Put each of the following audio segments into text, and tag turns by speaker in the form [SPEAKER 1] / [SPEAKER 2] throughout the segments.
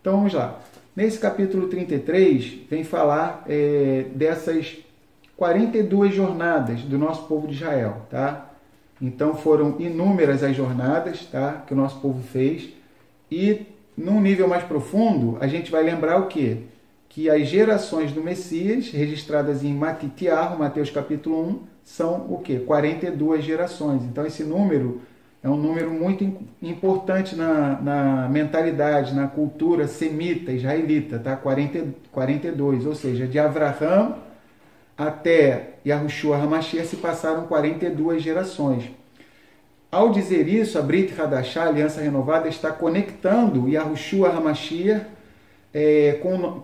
[SPEAKER 1] Então vamos lá. Nesse capítulo 33 vem falar dessas 42 jornadas do nosso povo de Israel, tá? Então foram inúmeras as jornadas, tá, que o nosso povo fez. E num nível mais profundo, a gente vai lembrar o quê? Que as gerações do Messias, registradas em Matitiarro, Mateus capítulo 1, são o quê? 42 gerações. Então esse número é um número muito importante na mentalidade, na cultura semita, israelita, tá? 42, ou seja, de Avraham até Yahushua HaMashiach se passaram 42 gerações. Ao dizer isso, a Brit Hadashah, a Aliança Renovada, está conectando Yahushua HaMashiach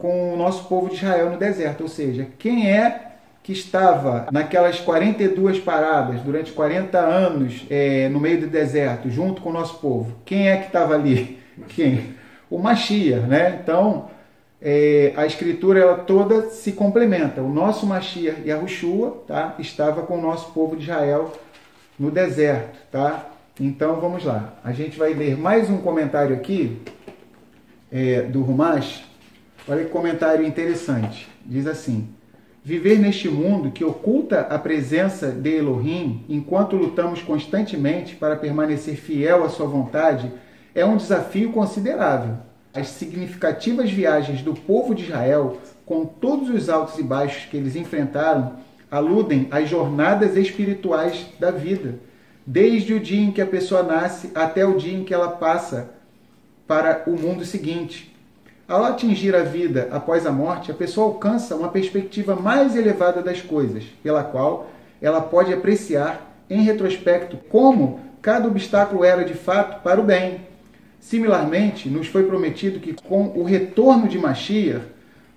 [SPEAKER 1] com o nosso povo de Israel no deserto. Ou seja, quem é que estava naquelas 42 paradas durante 40 anos no meio do deserto, junto com o nosso povo? Quem é que estava ali? Quem? O Mashiach, né? Então, a escritura ela toda se complementa. O nosso Mashiach, Yahushua, tá? Estava com o nosso povo de Israel no deserto, tá? Então, vamos lá. A gente vai ler mais um comentário aqui do Rumash. Olha que comentário interessante. Diz assim: viver neste mundo que oculta a presença de Elohim, enquanto lutamos constantemente para permanecer fiel à sua vontade, é um desafio considerável. As significativas viagens do povo de Israel, com todos os altos e baixos que eles enfrentaram, aludem às jornadas espirituais da vida, desde o dia em que a pessoa nasce até o dia em que ela passa para o mundo seguinte. Ao atingir a vida após a morte, a pessoa alcança uma perspectiva mais elevada das coisas, pela qual ela pode apreciar, em retrospecto, como cada obstáculo era de fato para o bem. Similarmente, nos foi prometido que com o retorno de Mashiach,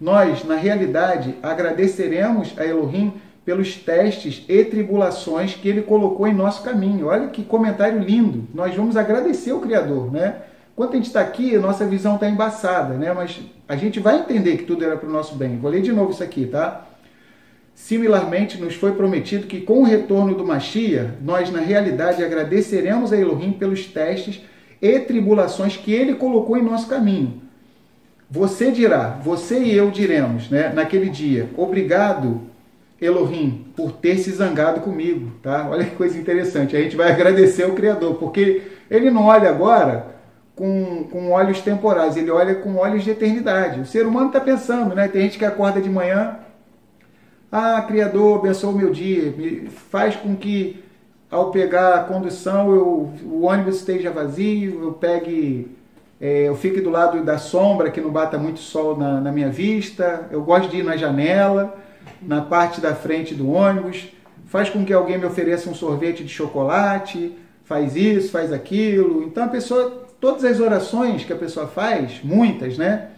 [SPEAKER 1] nós, na realidade, agradeceremos a Elohim pelos testes e tribulações que ele colocou em nosso caminho. Olha que comentário lindo! Nós vamos agradecer o Criador, né? Enquanto a gente está aqui, a nossa visão está embaçada, né? Mas a gente vai entender que tudo era para o nosso bem. Vou ler de novo isso aqui, tá? Similarmente, nos foi prometido que com o retorno do Mashiach, nós, na realidade, agradeceremos a Elohim pelos testes e tribulações que ele colocou em nosso caminho. Você dirá, você e eu diremos, né, naquele dia: obrigado, Elohim, por ter se zangado comigo, tá? Olha que coisa interessante. A gente vai agradecer ao Criador, porque ele não olha agora com olhos temporais, ele olha com olhos de eternidade. O ser humano está pensando, né? Tem gente que acorda de manhã: ah, Criador, abençoa o meu dia, faz com que ao pegar a condução o ônibus esteja vazio, eu fique do lado da sombra, que não bata muito sol na minha vista, eu gosto de ir na janela, na parte da frente do ônibus, faz com que alguém me ofereça um sorvete de chocolate, faz isso, faz aquilo. Então a pessoa, todas as orações que a pessoa faz, muitas, né,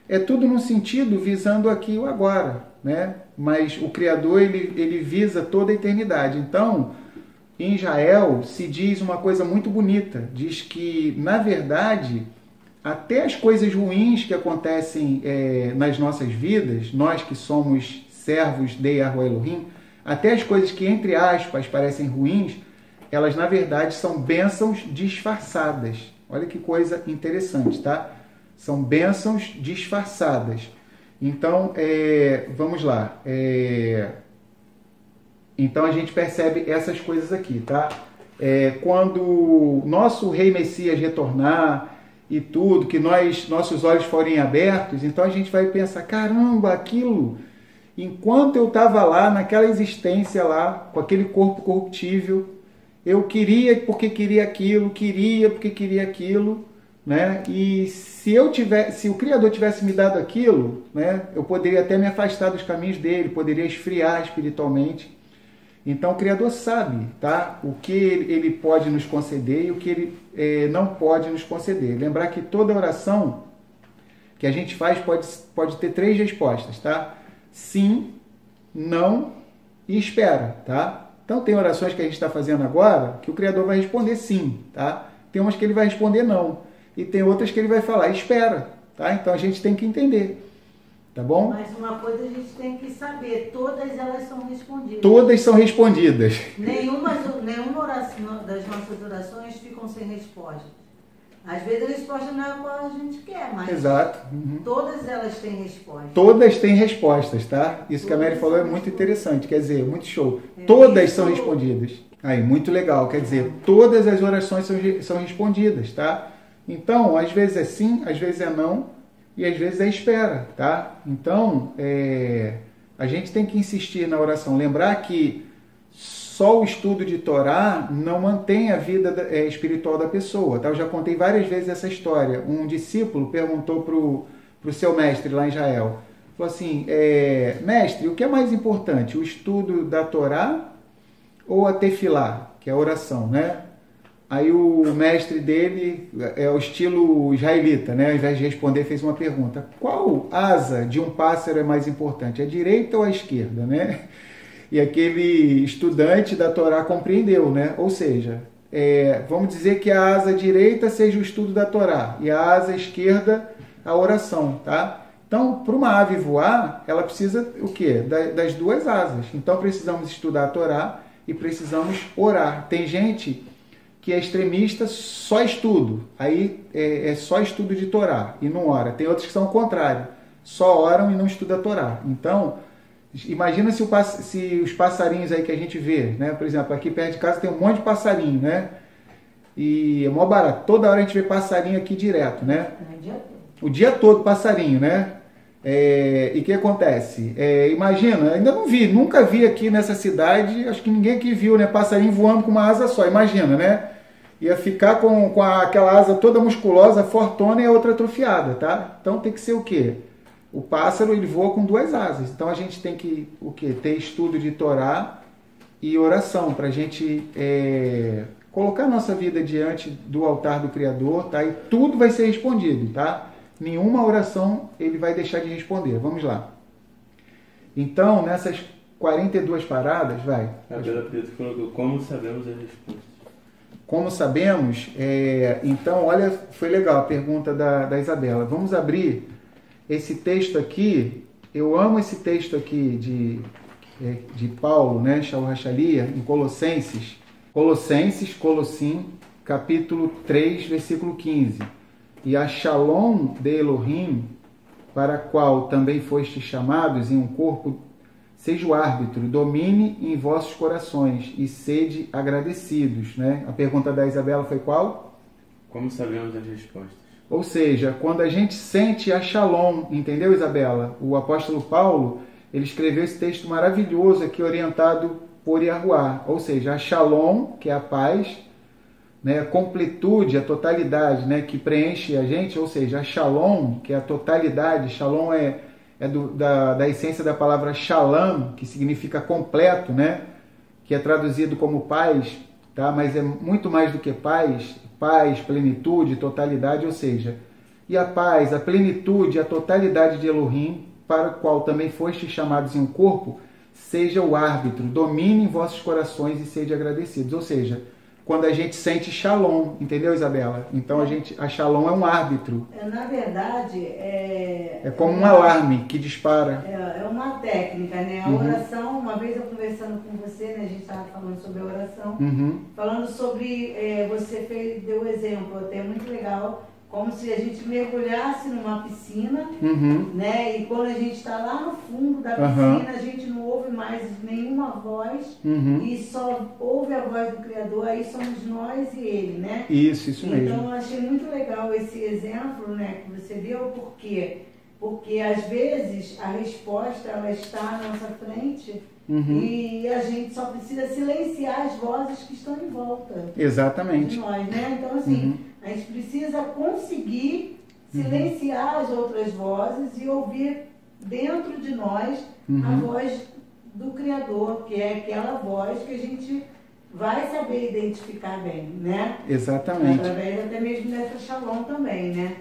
[SPEAKER 1] é tudo no sentido visando aqui e o agora, né? Mas o Criador, ele visa toda a eternidade. Então, em Israel se diz uma coisa muito bonita, diz que, na verdade, até as coisas ruins que acontecem nas nossas vidas, nós que somos servos de Yahuwah Elohim, até as coisas que, entre aspas, parecem ruins, elas, na verdade, são bênçãos disfarçadas. Olha que coisa interessante, tá? São bênçãos disfarçadas. Então, vamos lá. Então, a gente percebe essas coisas aqui, tá? Quando o nosso Rei Messias retornar e tudo, que nossos olhos forem abertos, então a gente vai pensar: caramba, aquilo, enquanto eu estava lá, naquela existência lá, com aquele corpo corruptível, eu queria porque queria aquilo, queria porque queria aquilo, né? E se o Criador tivesse me dado aquilo, né, eu poderia até me afastar dos caminhos dele, poderia esfriar espiritualmente. Então o Criador sabe, tá, o que ele pode nos conceder e o que ele não pode nos conceder. Lembrar que toda oração que a gente faz pode ter 3 respostas, tá? Sim, não e espera, tá? Então tem orações que a gente está fazendo agora que o Criador vai responder sim, tá? Tem umas que ele vai responder não. E tem outras que ele vai falar espera, tá? Então a gente tem que entender. Tá bom?
[SPEAKER 2] Mas uma coisa a gente tem que saber, todas elas são respondidas.
[SPEAKER 1] Todas são respondidas.
[SPEAKER 2] Nenhuma oração, das nossas orações ficam sem resposta. Às vezes a resposta não é a qual a gente quer, mas
[SPEAKER 1] Exato.
[SPEAKER 2] todas elas têm resposta.
[SPEAKER 1] Todas têm respostas, tá? Isso que a Mary falou é muito interessante, quer dizer, muito show. Todas são respondidas. Aí, muito legal, quer dizer, todas as orações são respondidas, tá? Então, às vezes é sim, às vezes é não, e às vezes é espera, tá? Então, a gente tem que insistir na oração. Lembrar que só o estudo de Torá não mantém a vida espiritual da pessoa, tá? Eu já contei várias vezes essa história. Um discípulo perguntou para o seu mestre lá em Israel, falou assim, mestre, o que é mais importante, o estudo da Torá ou a tefilá, que é a oração, né? Aí o mestre dele, é o estilo israelita, né? Ao invés de responder, fez uma pergunta. Qual asa de um pássaro é mais importante, a direita ou a esquerda, né? E aquele estudante da Torá compreendeu, né? Ou seja, vamos dizer que a asa direita seja o estudo da Torá e a asa esquerda a oração, tá? Então, para uma ave voar, ela precisa o quê? Das duas asas. Então, precisamos estudar a Torá e precisamos orar. Tem gente que é extremista, só estudo. Aí é só estudo de Torá e não ora. Tem outros que são o contrário. Só oram e não estudam a Torá. Então, imagina se os passarinhos aí que a gente vê, né? Por exemplo, aqui perto de casa tem um monte de passarinho, né? E é mó barato. Toda hora a gente vê passarinho aqui direto, né? O dia todo passarinho, né? E o que acontece? Imagina, ainda não vi, nunca vi aqui nessa cidade, acho que ninguém aqui viu, né? Passarinho voando com uma asa só, imagina, né? Ia ficar com aquela asa toda musculosa, fortona e a outra atrofiada, tá? Então tem que ser o quê? O pássaro, ele voa com duas asas. Então a gente tem que ter estudo de Torá e oração para a gente colocar a nossa vida diante do altar do Criador, tá? E tudo vai ser respondido, tá? Nenhuma oração ele vai deixar de responder. Vamos lá. Então, nessas 42 paradas, vai.
[SPEAKER 3] A Bela Preto colocou, como sabemos as respostas?
[SPEAKER 1] Como sabemos, então, olha, foi legal a pergunta da Isabela. Vamos abrir esse texto aqui. Eu amo esse texto aqui de Paulo, né, Shaul Hachalia, em Colossenses, Colossim, capítulo 3, versículo 15. E a Shalom de Elohim, para a qual também fostes chamados em um corpo, seja o árbitro, domine em vossos corações e sede agradecidos, né? A pergunta da Isabela foi qual?
[SPEAKER 3] Como sabemos as respostas?
[SPEAKER 1] Ou seja, quando a gente sente a Shalom, entendeu, Isabela? O apóstolo Paulo, ele escreveu esse texto maravilhoso aqui, orientado por Yahuwá. Ou seja, a Shalom, que é a paz, né, a completude, a totalidade, né, que preenche a gente, ou seja, a Shalom, que é a totalidade. Shalom é da essência da palavra Shalom, que significa completo, né, que é traduzido como paz, tá? Mas é muito mais do que paz, plenitude, totalidade, ou seja, e a paz, a plenitude, a totalidade de Elohim, para o qual também fostes chamados em um corpo, seja o árbitro, domine em vossos corações e sede agradecidos. Ou seja, quando a gente sente Shalom, entendeu, Isabela? Então a Shalom é um árbitro.
[SPEAKER 2] Na verdade,
[SPEAKER 1] é como um alarme que dispara.
[SPEAKER 2] É uma técnica, né? A oração, uma vez eu conversando com você, né? A gente estava falando sobre a oração, falando sobre, você deu o exemplo, até muito legal, como se a gente mergulhasse numa piscina, né? E quando a gente está lá no fundo da piscina, a gente não ouve mais nenhuma voz e só ouve a voz do Criador, aí somos nós e Ele, né?
[SPEAKER 1] Isso mesmo.
[SPEAKER 2] Então eu achei muito legal esse exemplo, né, que você deu, porque às vezes a resposta ela está à nossa frente e a gente só precisa silenciar as vozes que estão em volta.
[SPEAKER 1] Exatamente.
[SPEAKER 2] De nós, né? Então assim, a gente precisa conseguir silenciar as outras vozes e ouvir dentro de nós a voz do Criador, que é aquela voz que a gente vai saber identificar bem, né?
[SPEAKER 1] Exatamente.
[SPEAKER 2] Através até mesmo dessa Shalom também, né?